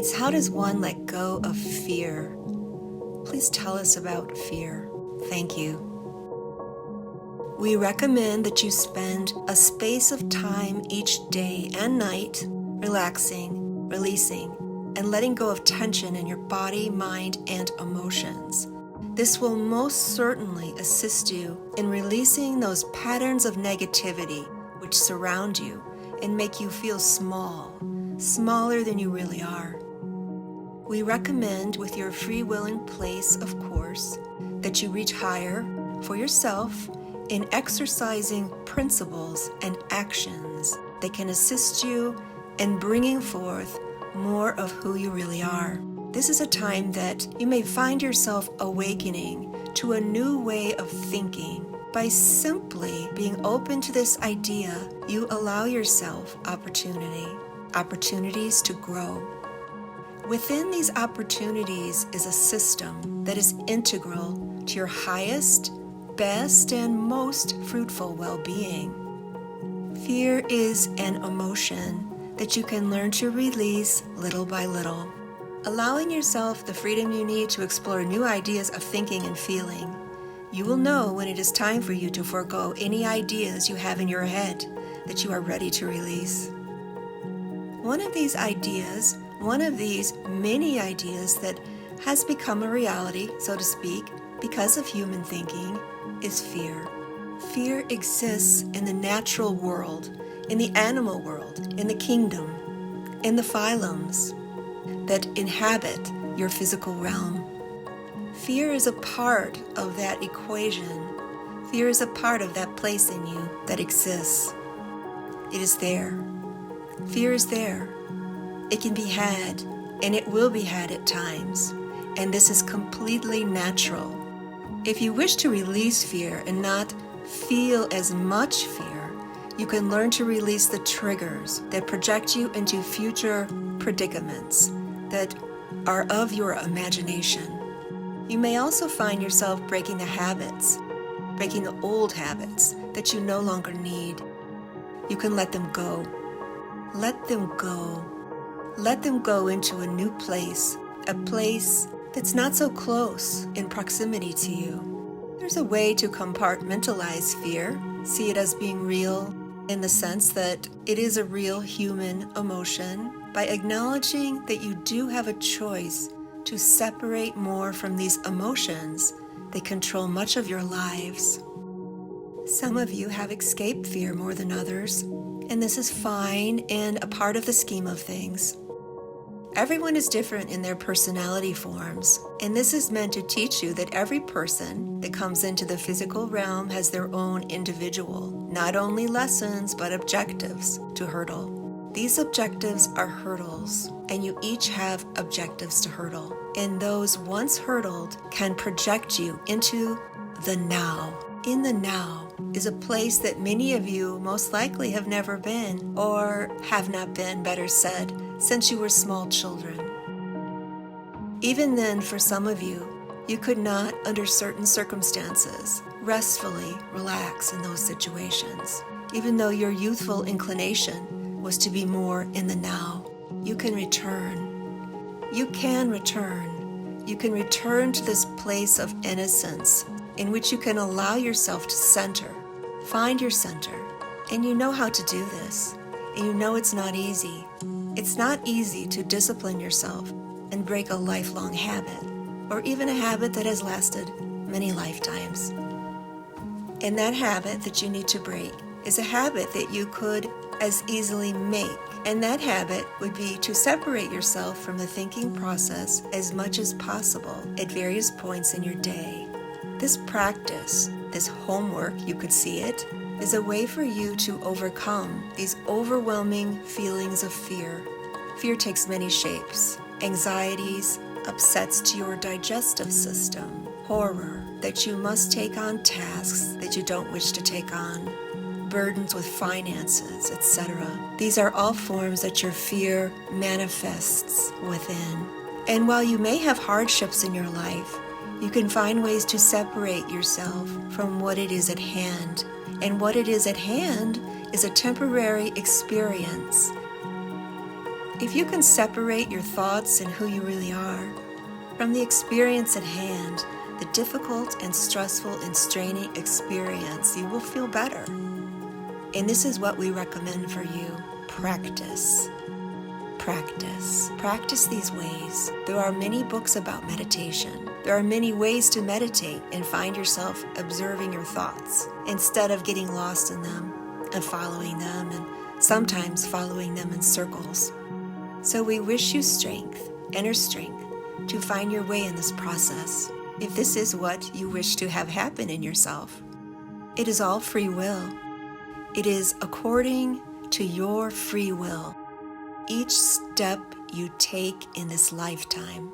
is how does one let go of fear? Please tell us about fear. Thank you. We recommend that you spend a space of time each day and night relaxing, releasing, and letting go of tension in your body, mind, and emotions. This will most certainly assist you in releasing those patterns of negativity which surround you and make you feel small, smaller than you really are. We recommend, with your free will in place, of course, that you reach higher for yourself in exercising principles and actions that can assist you in bringing forth more of who you really are. This is a time that you may find yourself awakening to a new way of thinking. By simply being open to this idea, you allow yourself opportunities to grow. Within these opportunities is a system that is integral to your highest, best, and most fruitful well-being. Fear is an emotion that you can learn to release little by little, allowing yourself the freedom you need to explore new ideas of thinking and feeling. You will know when it is time for you to forego any ideas you have in your head that you are ready to release. One of these many ideas that has become a reality, so to speak, because of human thinking, is fear. Fear exists in the natural world, in the animal world, in the kingdom, in the phylums that inhabit your physical realm. Fear is a part of that equation. Fear is a part of that place in you that exists. It is there. Fear is there. It can be had, and it will be had at times, and this is completely natural. If you wish to release fear and not feel as much fear, you can learn to release the triggers that project you into future predicaments that are of your imagination. You may also find yourself breaking the old habits that you no longer need. You can let them go. Let them go. Let them go into a new place, a place that's not so close in proximity to you. There's a way to compartmentalize fear, see it as being real in the sense that it is a real human emotion, by acknowledging that you do have a choice to separate more from these emotions that control much of your lives. Some of you have escaped fear more than others, and this is fine and a part of the scheme of things. Everyone is different in their personality forms, and this is meant to teach you that every person that comes into the physical realm has their own individual, not only lessons, but objectives to hurdle. These objectives are hurdles, and you each have objectives to hurdle. And those once hurdled can project you into the now. In the now is a place that many of you most likely have never been, or have not been, better said, since you were small children. Even then, for some of you, you could not, under certain circumstances, restfully relax in those situations. Even though your youthful inclination was to be more in the now, you can return. You can return. You can return to this place of innocence in which you can allow yourself to center, find your center, and you know how to do this. And you know it's not easy. It's not easy to discipline yourself and break a lifelong habit, or even a habit that has lasted many lifetimes. And that habit that you need to break is a habit that you could as easily make. And that habit would be to separate yourself from the thinking process as much as possible at various points in your day. This practice, this homework, you could see it, is a way for you to overcome these overwhelming feelings of fear. Fear takes many shapes. Anxieties, upsets to your digestive system, horror that you must take on tasks that you don't wish to take on, burdens with finances, etc. These are all forms that your fear manifests within. And while you may have hardships in your life, you can find ways to separate yourself from what it is at hand. And what it is at hand is a temporary experience. If you can separate your thoughts and who you really are from the experience at hand, the difficult and stressful and straining experience, you will feel better. And this is what we recommend for you. Practice. Practice. Practice these ways. There are many books about meditation. There are many ways to meditate and find yourself observing your thoughts instead of getting lost in them and following them, and sometimes following them in circles. So we wish you strength, inner strength, to find your way in this process. If this is what you wish to have happen in yourself, it is all free will. It is according to your free will. Each step you take in this lifetime